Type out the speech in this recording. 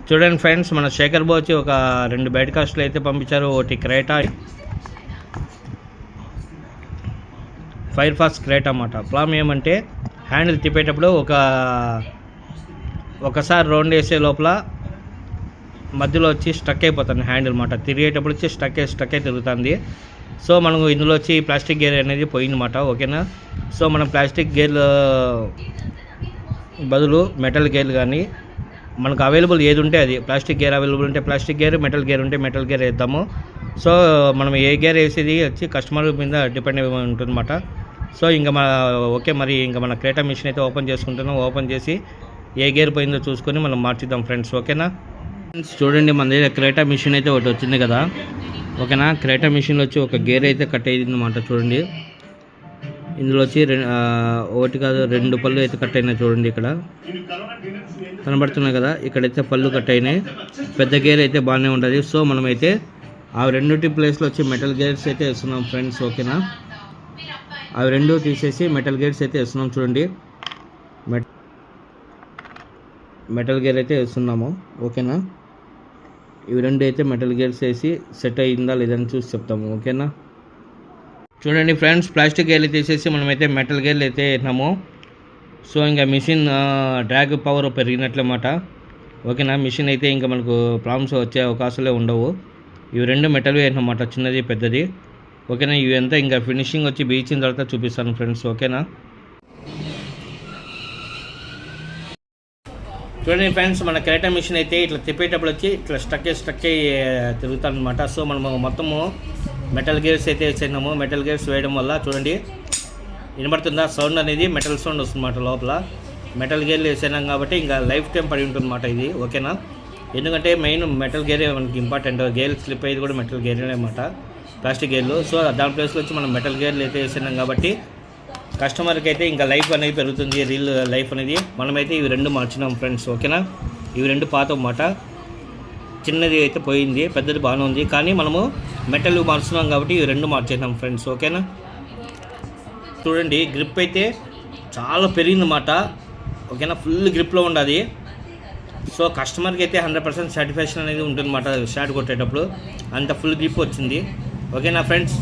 చూడండి ఫ్రెండ్స్, మన శేఖర్ బాబు వచ్చి ఒక 2 బయట కాస్ట్లు అయితే పంపించారు. ఒకటి క్రేటా ఫైర్ ఫాక్స్ క్రేటా అన్నమాట. ప్రాబ్లం ఏమంటే హ్యాండిల్ తిప్పేటప్పుడు ఒకసారి రౌండ్ వేసే లోపల మధ్యలో వచ్చి స్టక్ అయిపోతుంది హ్యాండిల్ అన్నమాట. తిరిగేటప్పుడు వచ్చి స్టక్ అయి తిరుగుతుంది. సో మనం ఇందులో వచ్చి ప్లాస్టిక్ గేర్ అనేది పోయిందన్నమాట. ఓకేనా. సో మనం ప్లాస్టిక్ గేర్లు బదులు మెటల్ గేర్లు కానీ మనకు అవైలబుల్ ఏది ఉంటే అది, ప్లాస్టిక్ గేర్ అవైలబుల్ ఉంటే ప్లాస్టిక్ గేర్, మెటల్ గేర్ ఉంటే మెటల్ గేర్ వేద్దాము. సో మనం ఏ గేర్ వేసేది వచ్చి కస్టమర్ మీద డిపెండ్ అయి ఉంటుందన్నమాట. సో ఇంకా మరి ఇంకా మన క్రేటా మిషన్ అయితే ఓపెన్ చేసుకుంటున్నాం. ఓపెన్ చేసి ఏ గేర్ పోయిందో చూసుకొని మనం మార్చిద్దాం ఫ్రెండ్స్. ఓకేనా ఫ్రెండ్స్, చూడండి మన దగ్గర క్రేటా మిషన్ అయితే ఒకటి వచ్చింది కదా. ఓకేనా. క్రేటా మిషన్లో వచ్చి ఒక గేర్ అయితే కట్ అయ్యింది అన్నమాట. చూడండి ఇందులో వచ్చి ఒకటి కాదు 2 పళ్ళు అయితే కట్ అయినాయి. చూడండి ఇక్కడ కనబడుతున్నాయి కదా, ఇక్కడైతే పళ్ళు కట్ అయినాయి. పెద్ద గేర్ అయితే బాగానే ఉంటుంది. సో మనమైతే ఆ 2 ప్లేస్లో వచ్చి మెటల్ గేర్స్ అయితే వేస్తున్నాం ఫ్రెండ్స్. ఓకేనా. అవి 2 తీసేసి మెటల్ గేర్స్ అయితే వేస్తున్నాం. చూడండి మెటల్ గేర్ అయితే వేస్తున్నాము. ఓకేనా. ఇవి 2 అయితే మెటల్ గేర్స్ వేసి సెట్ అయ్యిందా లేదని చూసి చెప్తాము. ఓకేనా. చూడండి ఫ్రెండ్స్, ప్లాస్టిక్ గేర్లు తీసేసి మనమైతే మెటల్ గేర్లు అయితే వేసినాము. సో ఇంకా మిషన్ డ్రాగ్ పవర్ పెరిగినట్లన్నమాట. ఓకేనా. మిషన్ అయితే ఇంకా మనకు ప్రాబ్లమ్స్ వచ్చే అవకాశాలే ఉండవు. ఇవి 2 మెటల్ వేసినమాట, చిన్నది పెద్దది. ఓకేనా. ఇవి అంతా ఇంకా ఫినిషింగ్ వచ్చి బీచిన తర్వాత చూపిస్తాను ఫ్రెండ్స్. ఓకేనా. చూడండి ఫ్రెండ్స్, మన క్రేటా మిషన్ అయితే ఇట్లా తిప్పేటప్పుడు వచ్చి ఇట్లా స్టక్ అయ్యి తిరుగుతాను అనమాట. సో మనము మొత్తము మెటల్ గేర్స్ అయితే వేసాము. మెటల్ గేర్స్ వేయడం వల్ల చూడండి వినబడుతుందా సౌండ్ అనేది, మెటల్ సౌండ్ వస్తుందన్నమాట లోపల. మెటల్ గేర్లు వేసాం కాబట్టి ఇంకా లైఫ్ టైం పడి ఉంటుందన్నమాట ఇది. ఓకేనా. ఎందుకంటే మెయిన్ మెటల్ గేరే మనకి ఇంపార్టెంట్. గేర్ స్లిప్ అయ్యేది కూడా మెటల్ గేరే అనమాట, ప్లాస్టిక్ గేర్లు. సో దాని ప్లేస్లో వచ్చి మనం మెటల్ గేర్లు అయితే వేసినాం కాబట్టి కస్టమర్కి అయితే ఇంకా లైఫ్ అనేది పెరుగుతుంది, రీల్ లైఫ్ అనేది. మనమైతే ఇవి 2 మార్చినాం ఫ్రెండ్స్. ఓకేనా. ఇవి 2 పాత అన్నమాట. చిన్నది అయితే పోయింది, పెద్దది బాగానే ఉంది. కానీ మనము మెటల్ మార్చున్నాం కాబట్టి ఇవి 2 మార్చేసినాం ఫ్రెండ్స్. ఓకేనా. చూడండి గ్రిప్ అయితే చాలా పెరిగిందన్నమాట. ఓకేనా. ఫుల్ గ్రిప్లో ఉండాలి. సో కస్టమర్కి అయితే 100% సాటిస్ఫాక్షన్ అనేది ఉంటుందన్నమాట షాట్ కొట్టేటప్పుడు. అంత ఫుల్ గ్రిప్ వచ్చింది. ఓకేనా ఫ్రెండ్స్.